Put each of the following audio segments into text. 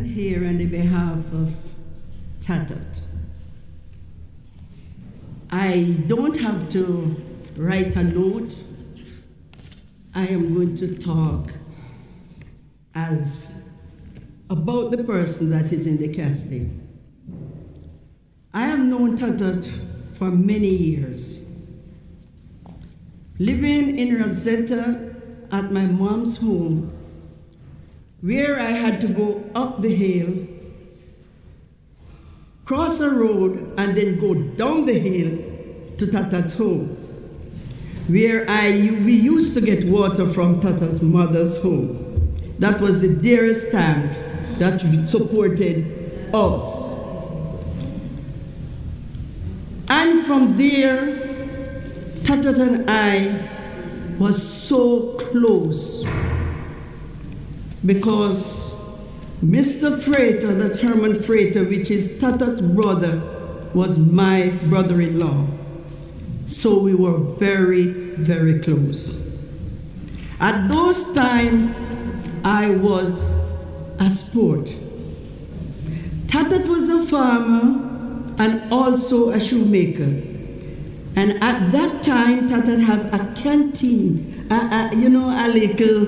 here on the behalf of Tatat. I don't have to write a note. I am going to talk about the person that is in the casting. I have known Tatat for many years. Living in Rosetta at my mom's home, where I had to go up the hill, cross a road, and then go down the hill to Tatat's home, where we used to get water from Tatat's mother's home. That was the dearest tank that supported us. And from there, Tatat and I was so close because Mr. Frater, that's Herman Frater, which is Tatat's brother, was my brother-in-law. So we were very, very close. At those times, I was a sport. Tatat was a farmer and also a shoemaker. And at that time, Tatat had a canteen, a little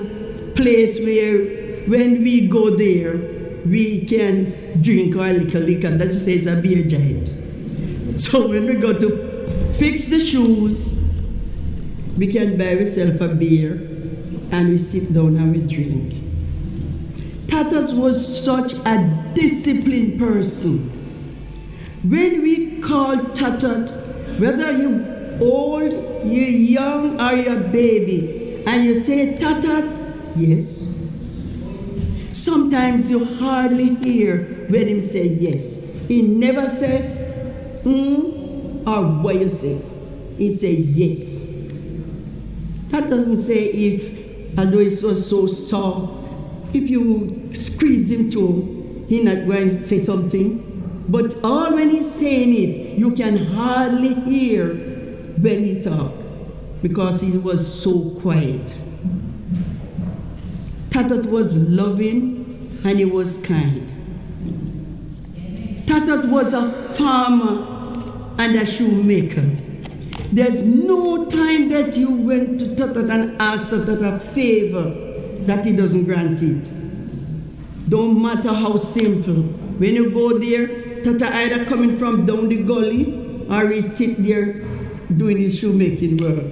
place where when we go there, we can drink our little liquor. That is, it's a beer giant. So when we go to fix the shoes, we can buy ourselves a beer and we sit down and we drink. Tatat was such a disciplined person. When we called Tatat, whether you're old, you're young, or you're a baby, and you say, Tatat, yes. Sometimes you hardly hear when him say yes. He never say, or what you say. He say yes. That doesn't say if, although it was so soft, if you squeeze him too, he's not going to say something. But all when he's saying it, you can hardly hear when he talk because he was so quiet. Tatat was loving and he was kind. Tatat was a farmer and a shoemaker. There's no time that you went to Tatat and asked Tatat a favor that he doesn't grant it. Don't matter how simple. When you go there, Tata either coming from down the gully or he sit there doing his shoemaking work.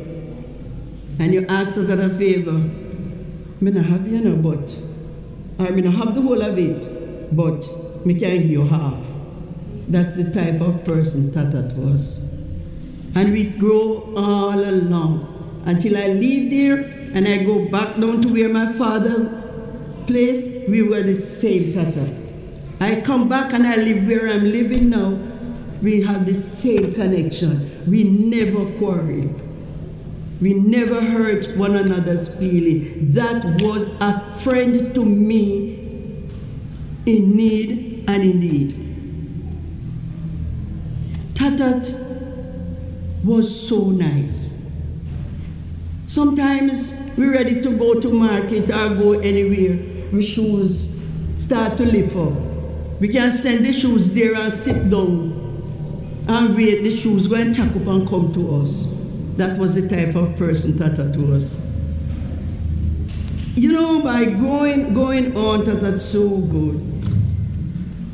And you ask Tata a favor, me not have you no but, or me not have the whole of it, but me can give you half. That's the type of person Tata was. And we grow all along until I leave there and I go back down to where my father placed, we were the same Tata. I come back and I live where I'm living now. We have the same connection. We never quarreled. We never hurt one another's feeling. That was a friend to me in need and in need. Tatat was so nice. Sometimes we're ready to go to market or go anywhere. Our shoes start to lift up. We can send the shoes there and sit down and wait the shoes go and tack up and come to us. That was the type of person Tatat was. You know, by going on, Tatat so good.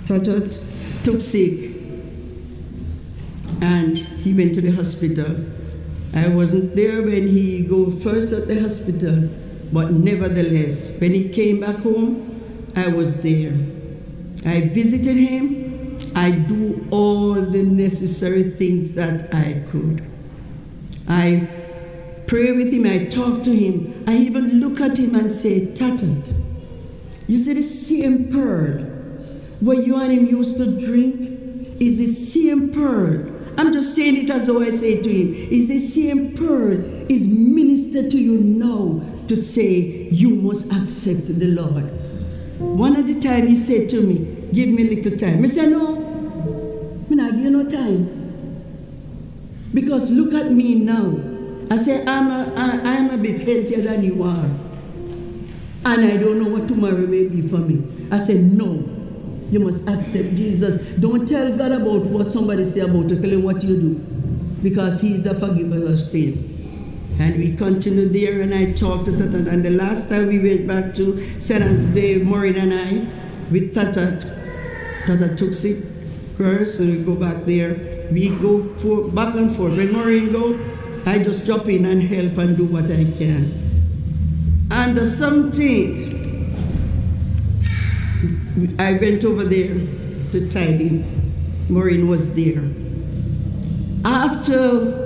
Tatat took sick and he went to the hospital. I wasn't there when he go first at the hospital, but nevertheless, when he came back home, I was there. I visited him. I do all the necessary things that I could. I pray with him. I talk to him. I even look at him and say, Tatat, you see the same pearl where you and him used to drink is the same pearl. I'm just saying it as though I say to him, is the same pearl is ministered to you now to say you must accept the Lord. One of the time he said to me, give me a little time. I said, no, I'm not give you no time. Because look at me now. I said, I'm a bit healthier than you are. And I don't know what tomorrow may be for me. I said, no, You must accept Jesus. Don't tell God about what somebody say about you. Tell him what you do. Because he's a forgiver of sin. And we continued there, and I talked to Tata. And the last time we went back to Sedans Bay, Maureen and I, with Tata. Tata took sick first, and we go back there. We go back and forth. When Maureen go, I just drop in and help and do what I can. And the 17th, I went over there to tithe him. Maureen was there. After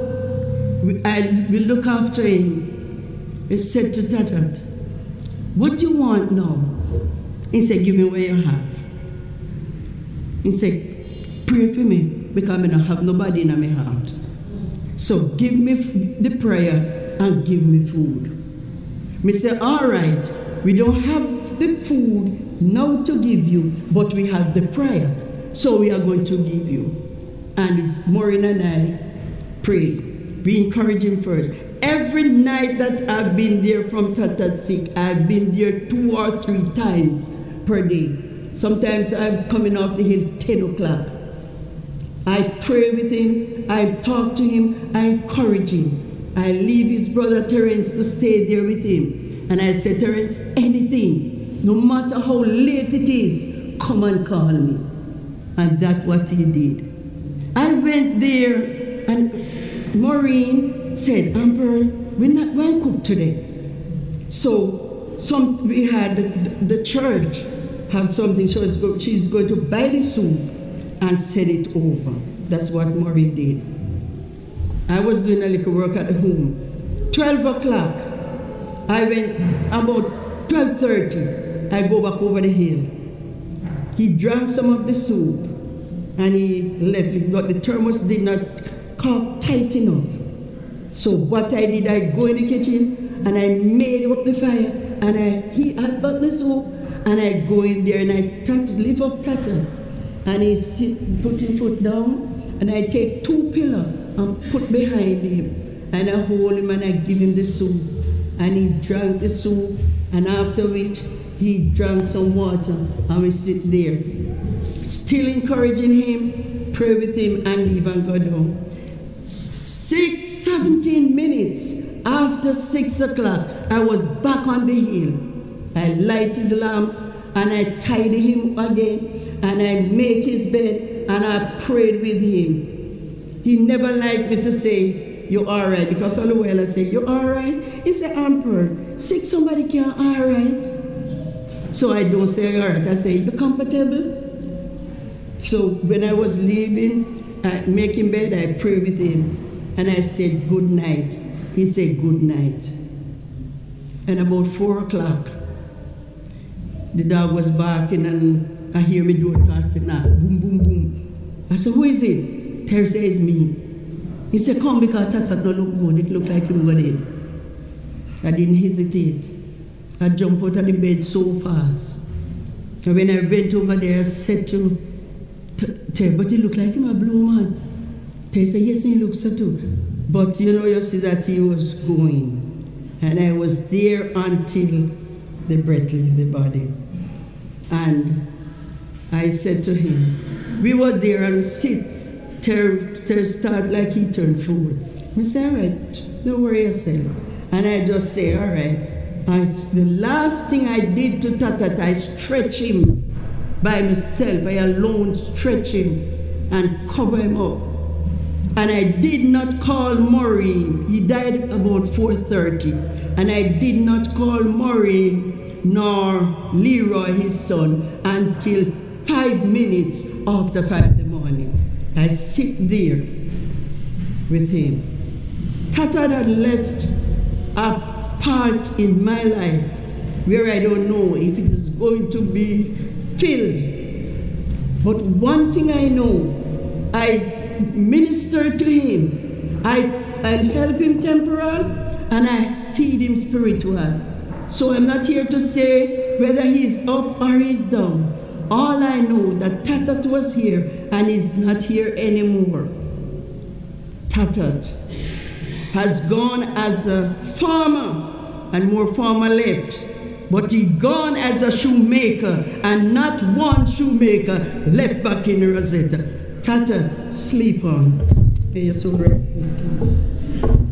we look after him, I said to Tata, what do you want now? He said, give me what you have. He said, pray for me, because I don't have nobody in my heart. So give me the prayer and give me food. Me say, all right, we don't have the food now to give you, but we have the prayer, so we are going to give you. And Maureen and I prayed. We encourage him first. Every night that I've been there from Tata sick, I've been there 2 or 3 times per day. Sometimes I'm coming off the hill 10 o'clock. I pray with him, I talk to him, I encourage him. I leave his brother Terence to stay there with him. And I say, Terence, anything, no matter how late it is, come and call me. And that's what he did. I went there, and Maureen said, Pearl, we're not going to cook today. So we had the church have something, so she's going to buy the soup and send it over. That's what Maureen did. I was doing a little work at home. 12 o'clock, I went about 12:30, I go back over the hill. He drank some of the soup and he left it, but the thermos did not cork tight enough. So what I did, I go in the kitchen and I made up the fire and he had got the soup and I go in there and I lift up Tata and he put his foot down and I take 2 pillows and put behind him and I hold him and I give him the soup and he drank the soup and after which he drank some water and we sit there still encouraging him, pray with him and leave and go down. 17 minutes after 6 o'clock, I was back on the hill. I light his lamp and I tidy him again and I make his bed and I prayed with him. He never liked me to say, you're all right, because all the while I say, you're all right? He said, Pearl, sick somebody can all right? So I don't say all right, I say, you comfortable? So when I was leaving, making bed, I prayed with him and I said, good night. He said, good night. And about 4 o'clock, the dog was barking and I hear me door talking now, boom, boom, boom. I said, who is it? Terry said, it's me. He said, come because Tata don't look good. It looked like him got dead. I didn't hesitate. I jumped out of the bed so fast. And when I went over there, I said to Terry, but he looked like him a blue man. Terry said, yes, he looks so too. But you see that he was going. And I was there until the breath left the body. And I said to him, we were there and sit. Terry start like he turned food. I said, all right, don't worry yourself. And I just say, all right. And the last thing I did to Tata, I stretch him by myself. I alone stretch him and cover him up. And I did not call Maureen. He died about 4:30. And I did not call Maureen nor Leroy, his son, until 5 minutes after 5 in the morning. I sit there with him. Tata had left a part in my life where I don't know if it is going to be filled. But one thing I know, I minister to him. I help him temporal and I feed him spiritual. So I'm not here to say whether he's up or he's down. All I know that Tatat was here and is not here anymore. Tatat has gone as a farmer and more farmer left. but he gone as a shoemaker, and not one shoemaker left back in Rosetta. Tata, sleep on. May your soul rest in peace.